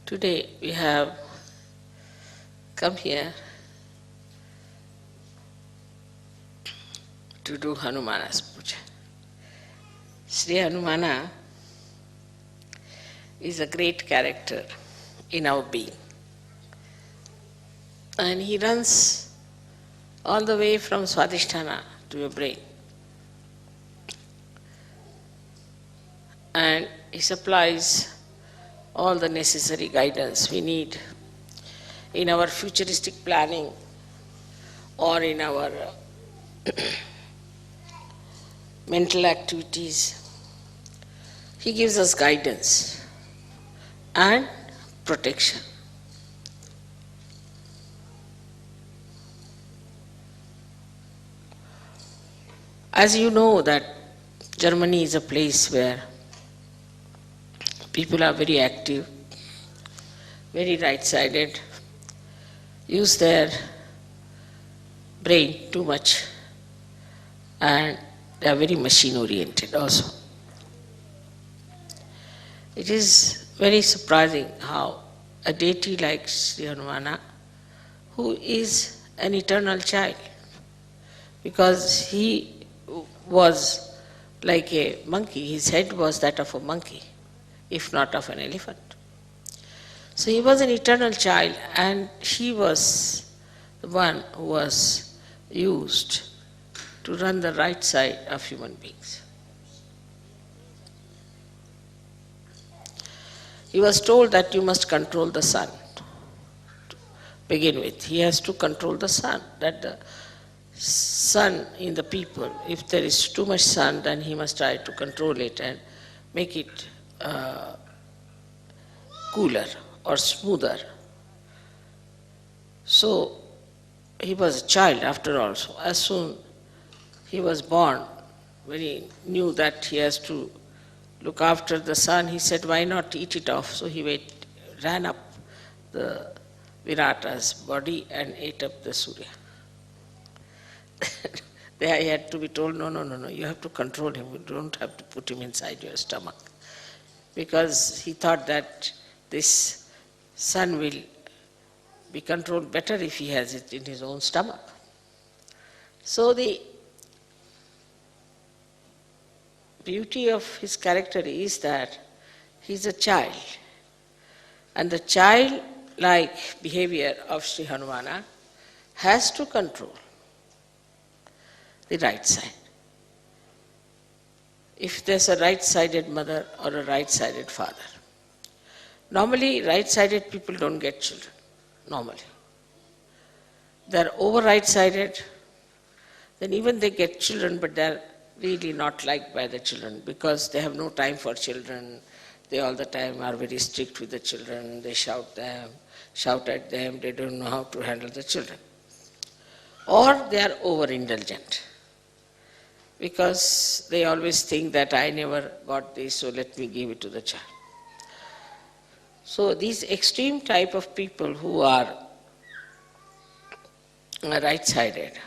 Today we have come here to do Hanumana's puja. Sri Hanumana is a great character in our being. And he runs all the way from Swadhisthana to your brain. And he supplies all the necessary guidance we need in our futuristic planning or in our mental activities. He gives us guidance and protection. As you know that Germany is a place where people are very active, very right-sided, use their brain too much, and they are very machine-oriented also. It is very surprising how a deity like Sri Hanumana, who is an eternal child, because he was like a monkey, his head was that of a monkey, if not of an elephant. So he was an eternal child, and he was the one who was used to run the right side of human beings. He was told that you must control the sun to begin with. He has to control the sun, that the sun in the people, if there is too much sun, then he must try to control it and make it cooler or smoother. So he was a child after all. So as soon he was born, when he knew that he has to look after the sun, he said, why not eat it off? So he ran up the Virata's body and ate up the Surya. There he had to be told, no, you have to control him, you don't have to put him inside your stomach. Because he thought that this sun will be controlled better if he has it in his own stomach. So the beauty of his character is that he is a child. And the childlike behavior of Sri Hanumana has to control the right side. If there's a right-sided mother or a right-sided father. Normally, right-sided people don't get children, normally. They're over right-sided, then even they get children, but they're really not liked by the children because they have no time for children. They all the time are very strict with the children, they shout at them, they don't know how to handle the children. Or they are over-indulgent, because they always think that I never got this, so let me give it to the child. So these extreme type of people who are right-sided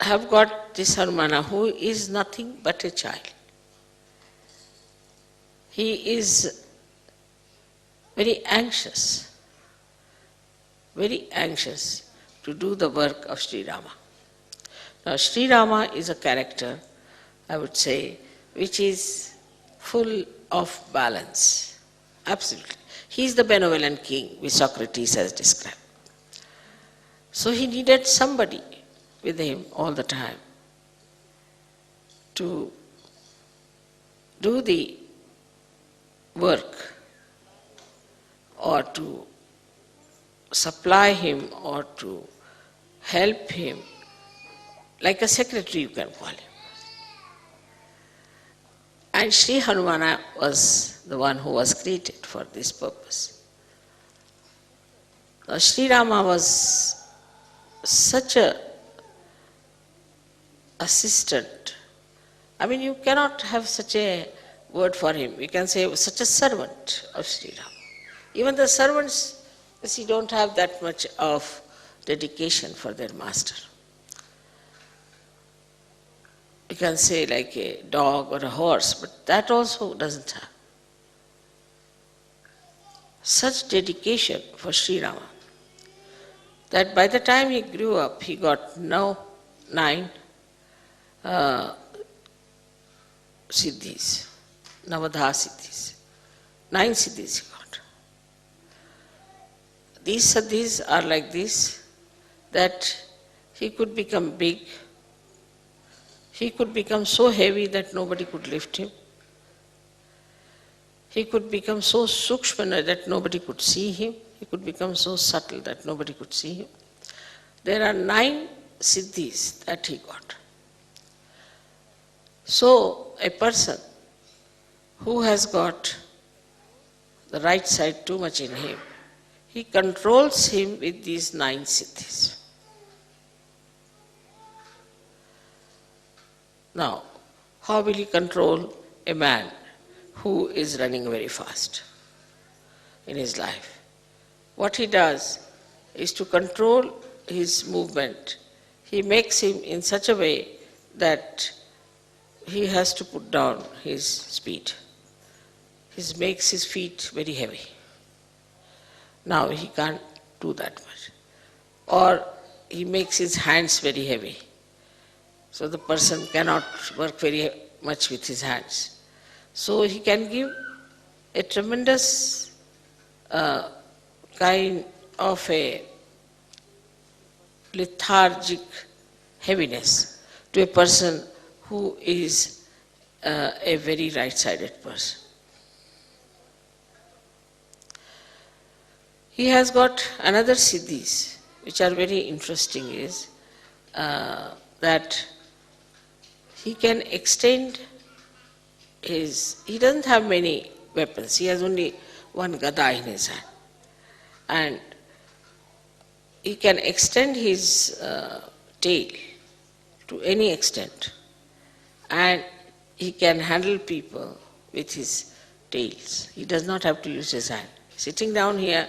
have got this Hanumana, who is nothing but a child. He is very anxious to do the work of Sri Rama. Now, Sri Rama is a character, I would say, which is full of balance. Absolutely. He is the benevolent king, which Socrates has described. So he needed somebody with him all the time to do the work or to supply him or to help him, like a secretary you can call him. And Sri Hanumana was the one who was created for this purpose. Now, Sri Rama was such a assistant. I mean, you cannot have such a word for him. You can say such a servant of Sri Rama. Even the servants, you see, don't have that much of dedication for their master. You can say like a dog or a horse, but that also doesn't have. such dedication for Sri Rama that by the time he grew up, he got now 9 siddhis, Navadha siddhis. 9 siddhis he got. These siddhis are like this, that he could become big, he could become so heavy that nobody could lift him, he could become so sukshma that nobody could see him, he could become so subtle that nobody could see him. There are 9 siddhis that he got. So a person who has got the right side too much in him, he controls him with these 9 siddhis. Now, how will he control a man who is running very fast in his life? What he does is to control his movement. He makes him in such a way that he has to put down his speed. He makes his feet very heavy. Now he can't do that much. Or he makes his hands very heavy. So the person cannot work very much with his hands. So he can give a tremendous kind of a lethargic heaviness to a person who is a very right-sided person. He has got another siddhis, which are very interesting, is that he can extend he doesn't have many weapons, he has only one gada in his hand. And he can extend his tail to any extent, and he can handle people with his tails. He does not have to use his hand. Sitting down here,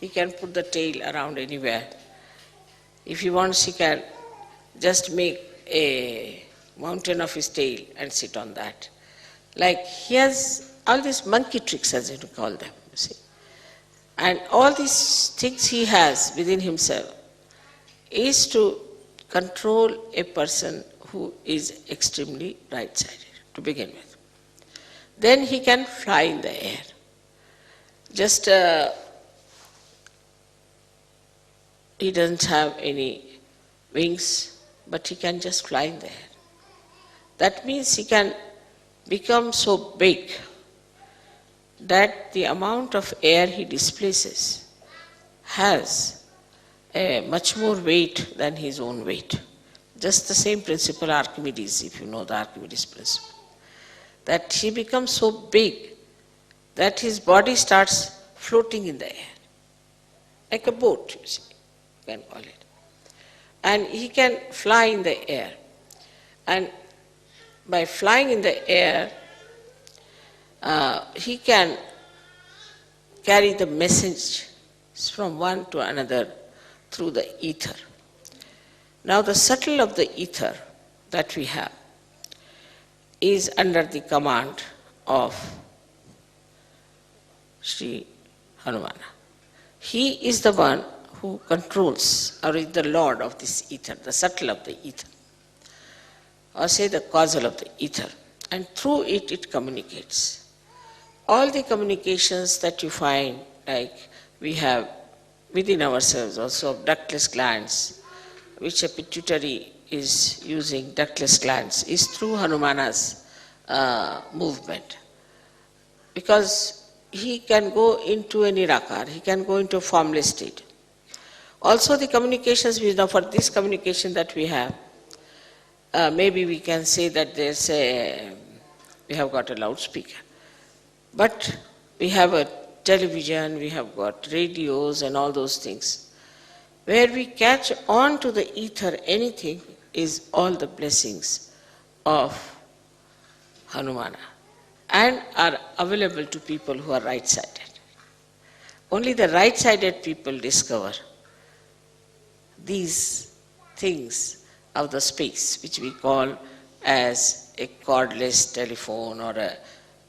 he can put the tail around anywhere. If he wants, he can just make a mountain of his tail and sit on that. Like he has all these monkey tricks, as you call them, you see. And all these things he has within himself is to control a person who is extremely right-sided, to begin with. Then he can fly in the air. Just he doesn't have any wings, but he can just fly in the air. That means he can become so big that the amount of air he displaces has a much more weight than his own weight. Just the same principle Archimedes, if you know the Archimedes principle. That he becomes so big that his body starts floating in the air. Like a boat, you see, you can call it. And he can fly in the air. And by flying in the air, he can carry the message from one to another through the ether. Now the subtle of the ether that we have is under the command of Sri Hanumana. He is the one who controls, or is the lord of this ether, the subtle of the ether, or say the causal of the ether, and through it, it communicates. All the communications that you find, like we have within ourselves also ductless glands, which a pituitary is using ductless glands, is through Hanumana's movement. Because he can go into a nirakar, he can go into a formless state. Also the communications, we know for this communication that we have, maybe we can say that we have got a loudspeaker. But we have a television, we have got radios and all those things. Where we catch on to the ether anything is all the blessings of Hanumana and are available to people who are right-sided. Only the right-sided people discover these things of the space, which we call as a cordless telephone or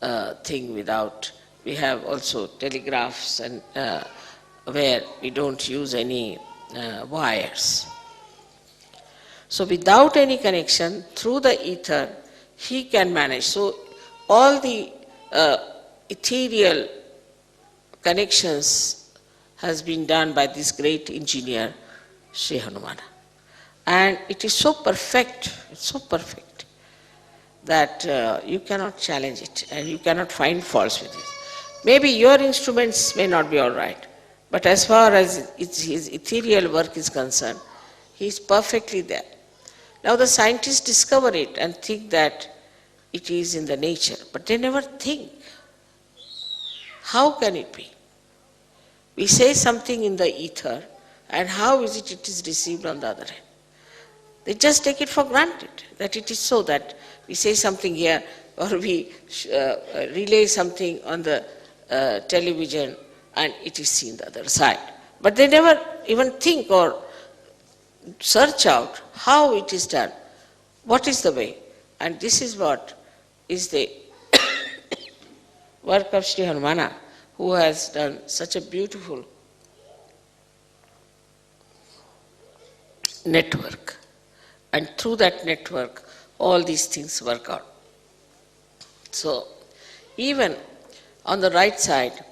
a thing without we have also telegraphs and where we don't use any wires. So without any connection, through the ether, he can manage. So all the ethereal connections has been done by this great engineer, Sri Hanumana. And it is so perfect, that you cannot challenge it and you cannot find faults with it. Maybe your instruments may not be all right, but as far as his ethereal work is concerned, he is perfectly there. Now the scientists discover it and think that it is in the nature, but they never think, how can it be? We say something in the ether, and how is it is received on the other hand? They just take it for granted that it is so, that we say something here or we relay something on the television and it is seen the other side. But they never even think or search out how it is done, what is the way. And this is what is the work of Sri Hanumana, who has done such a beautiful network. And through that network, all these things work out. So, even on the right side,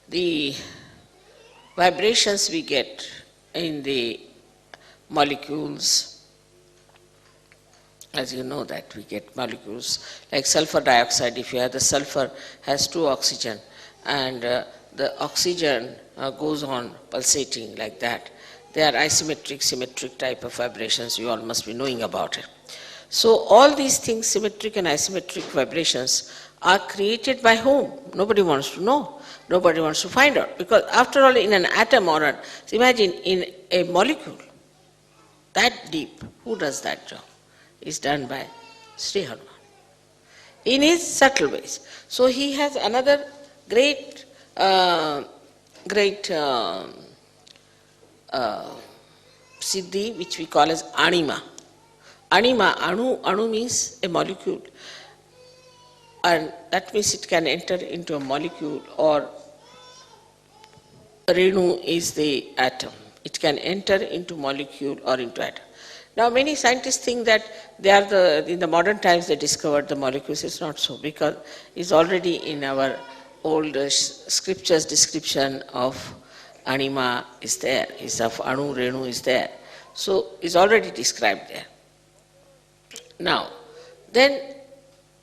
the vibrations we get in the molecules, as you know that we get molecules like sulfur dioxide. If you have the sulfur has 2 oxygen, and the oxygen goes on pulsating like that. They are isometric, symmetric type of vibrations. You all must be knowing about it. So all these things, symmetric and isometric vibrations, are created by whom? Nobody wants to know. Nobody wants to find out. Because after all, in an atom or imagine in a molecule, that deep, who does that job? Is done by Sri Hanuman in his subtle ways. So he has another great siddhi, which we call as anima. Anima, anu means a molecule, and that means it can enter into a molecule, or renu is the atom. It can enter into molecule or into atom. Now many scientists think that they are in the modern times they discovered the molecules. It's not so, because it's already in our old scriptures description of anima is there, is of anu, renu is there. So it's already described there. Now, then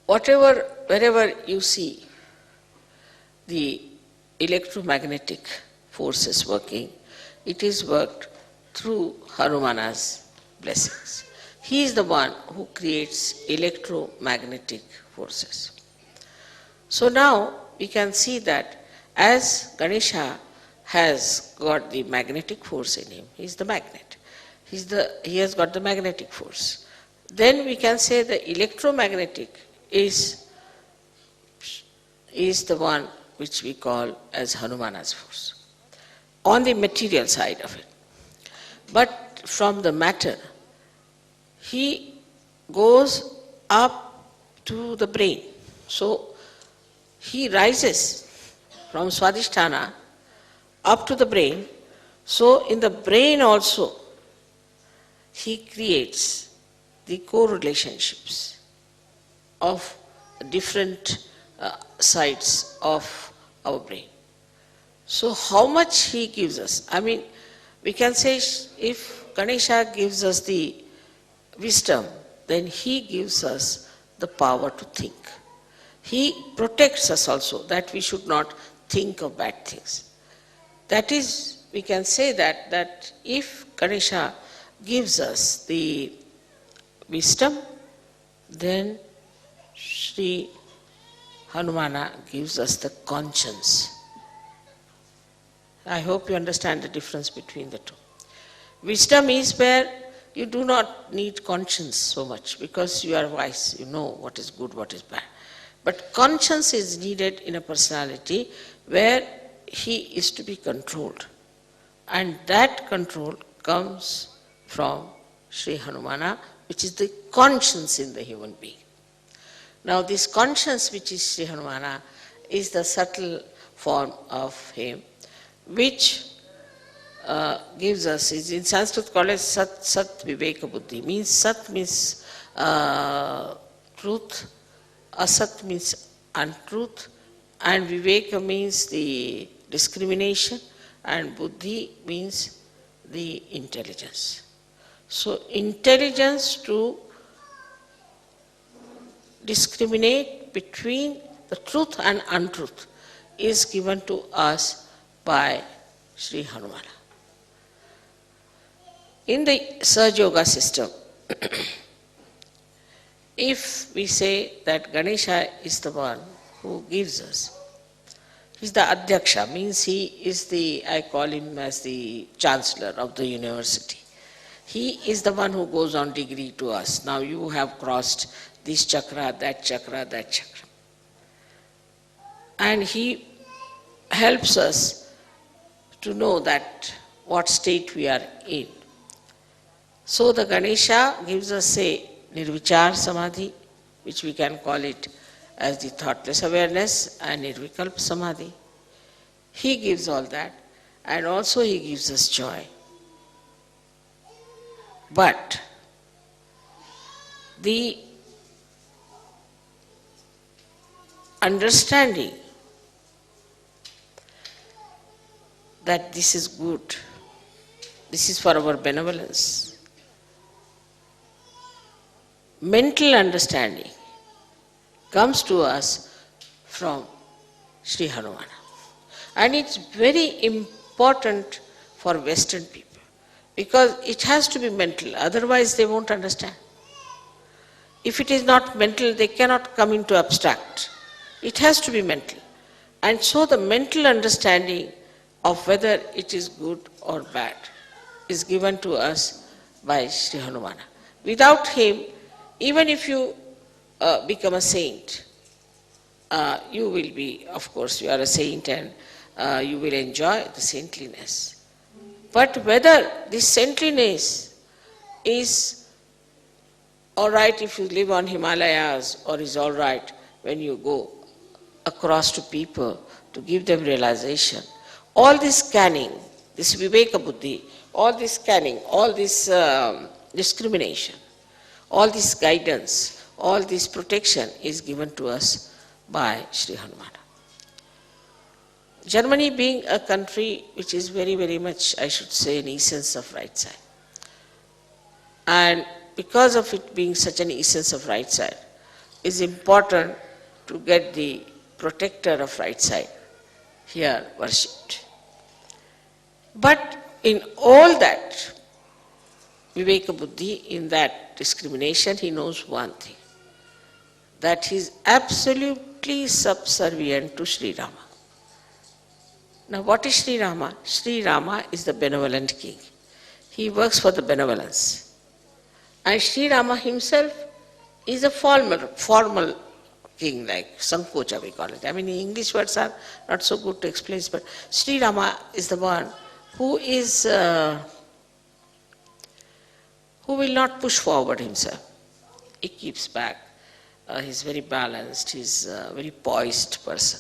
wherever you see the electromagnetic forces working, it is worked through Hanumana's blessings. He is the one who creates electromagnetic forces. So now we can see that as Ganesha has got the magnetic force in him, he is the magnet. He has got the magnetic force. Then we can say the electromagnetic is the one which we call as Hanumana's force, on the material side of it. But from the matter, he goes up to the brain. So he rises from Swadhisthana up to the brain. So in the brain also, he creates the co-relationships of different sides of our brain. So how much he gives us? I mean, we can say if Ganesha gives us the wisdom, then he gives us the power to think. He protects us also, that we should not think of bad things. That is, we can say that if Ganesha gives us the wisdom, then Sri Hanumana gives us the conscience. I hope you understand the difference between the two. Wisdom is where you do not need conscience so much, because you are wise, you know what is good, what is bad. But conscience is needed in a personality where he is to be controlled. And that control comes from Sri Hanumana, which is the conscience in the human being. Now this conscience which is Sri Hanumana is the subtle form of him, which gives us, is in Sanskrit called as Sat Viveka Buddhi. Means Sat means truth, Asat means untruth, and Viveka means the discrimination, and Buddhi means the intelligence. So intelligence to discriminate between the truth and untruth is given to us by Sri Hanumana. In the Sahaja Yoga system, if we say that Ganesha is the one who gives us, he is the Adhyaksha, means he is the, I call him as the chancellor of the university. He is the one who goes on degree to us. Now you have crossed this chakra, that chakra, that chakra. And he helps us to know that what state we are in. So the Ganesha gives us, say, Nirvichar Samadhi, which we can call it as the thoughtless awareness, and Nirvikalpa Samadhi. He gives all that, and also he gives us joy. But the understanding that this is good, this is for our benevolence, mental understanding comes to us from Sri Hanumana. And it's very important for Western people, because it has to be mental, otherwise they won't understand. If it is not mental, they cannot come into abstract. It has to be mental. And so the mental understanding of whether it is good or bad is given to us by Sri Hanumana. Without him, even if you become a saint, you will be, of course, you are a saint and you will enjoy the saintliness. But whether this saintliness is all right if you live on Himalayas, or is all right when you go across to people to give them realization, all this scanning, this Viveka Buddhi, all this scanning, all this discrimination, all this guidance, all this protection is given to us by Sri Hanumana. Germany being a country which is very, very much, I should say, an essence of right side. And because of it being such an essence of right side, it's important to get the protector of right side here worshipped. But in all that, Viveka Buddhi, in that discrimination, he knows one thing, that he is absolutely subservient to Sri Rama. Now what is Sri Rama? Sri Rama is the benevolent king. He works for the benevolence. And Sri Rama himself is a formal king, like Sankocha we call it. I mean, English words are not so good to explain, but Sri Rama is the one who is, who will not push forward himself. He keeps back. He's very balanced, he's a very poised person.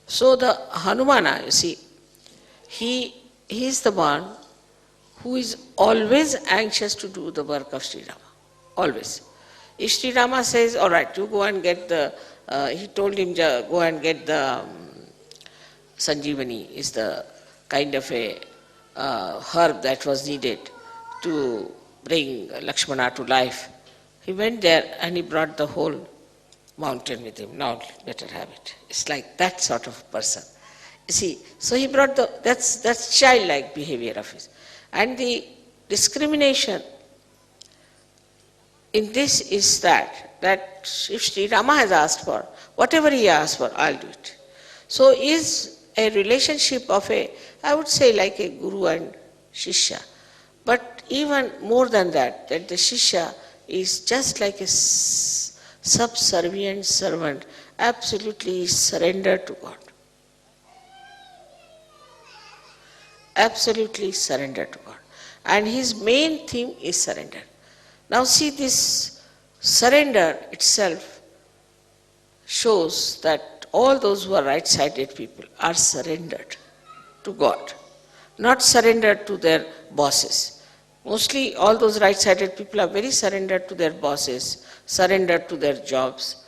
So the Hanumana, you see, he is the one who is always anxious to do the work of Sri Rama, always. If Sri Rama says, all right, you go and get the, he told him, go and get the Sanjeevani, is the kind of a herb that was needed to bring Lakshmana to life. He went there and he brought the whole mountain with him. Now let her have it. It's like that sort of person. You see, so he brought the, that's childlike behavior of his. And the discrimination in this is that if Sri Rama has asked for, whatever he asked for, I'll do it. So is a relationship of a, I would say like a guru and shishya. But even more than that the shishya is just like a subservient servant, absolutely surrendered to God. Absolutely surrendered to God. And his main theme is surrender. Now see, this surrender itself shows that all those who are right-sided people are surrendered to God, not surrendered to their bosses. Mostly all those right-sided people are very surrendered to their bosses, surrendered to their jobs,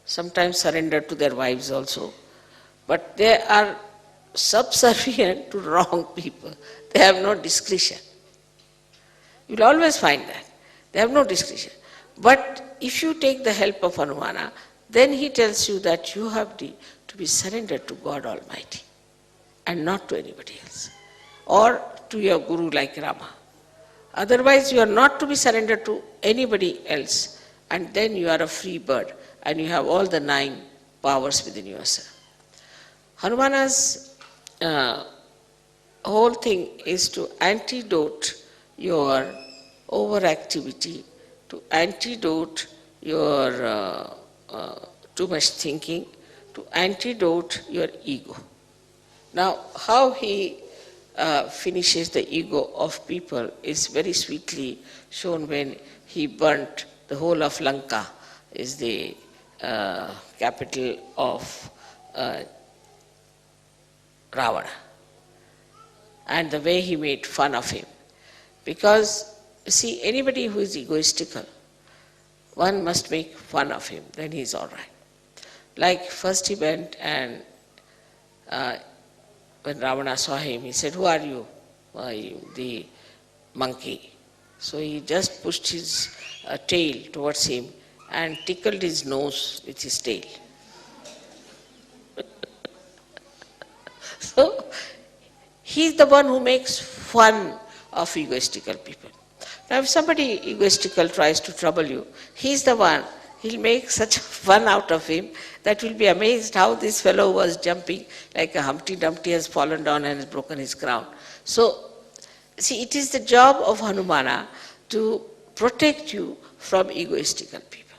sometimes surrendered to their wives also. But they are subservient to wrong people. They have no discretion. You will always find that. They have no discretion. But if you take the help of Hanumana, then he tells you that you have to be surrendered to God Almighty and not to anybody else, or to your guru like Rama. Otherwise, you are not to be surrendered to anybody else, and then you are a free bird and you have all the 9 powers within yourself. Hanumana's whole thing is to antidote your overactivity, to antidote your too much thinking, to antidote your ego. Now, how he finishes the ego of people is very sweetly shown when he burnt the whole of Lanka, is the capital of Ravana, and the way he made fun of him. Because, see, anybody who is egoistical, one must make fun of him, then he is all right. Like first he went and when Ravana saw him, he said, "Who are you?" The monkey. So he just pushed his tail towards him and tickled his nose with his tail. So he is the one who makes fun of egoistical people. Now if somebody egoistical tries to trouble you, he is the one, he'll make such fun out of him that you'll be amazed how this fellow was jumping like a Humpty Dumpty has fallen down and has broken his crown. So, see, it is the job of Hanumana to protect you from egoistical people.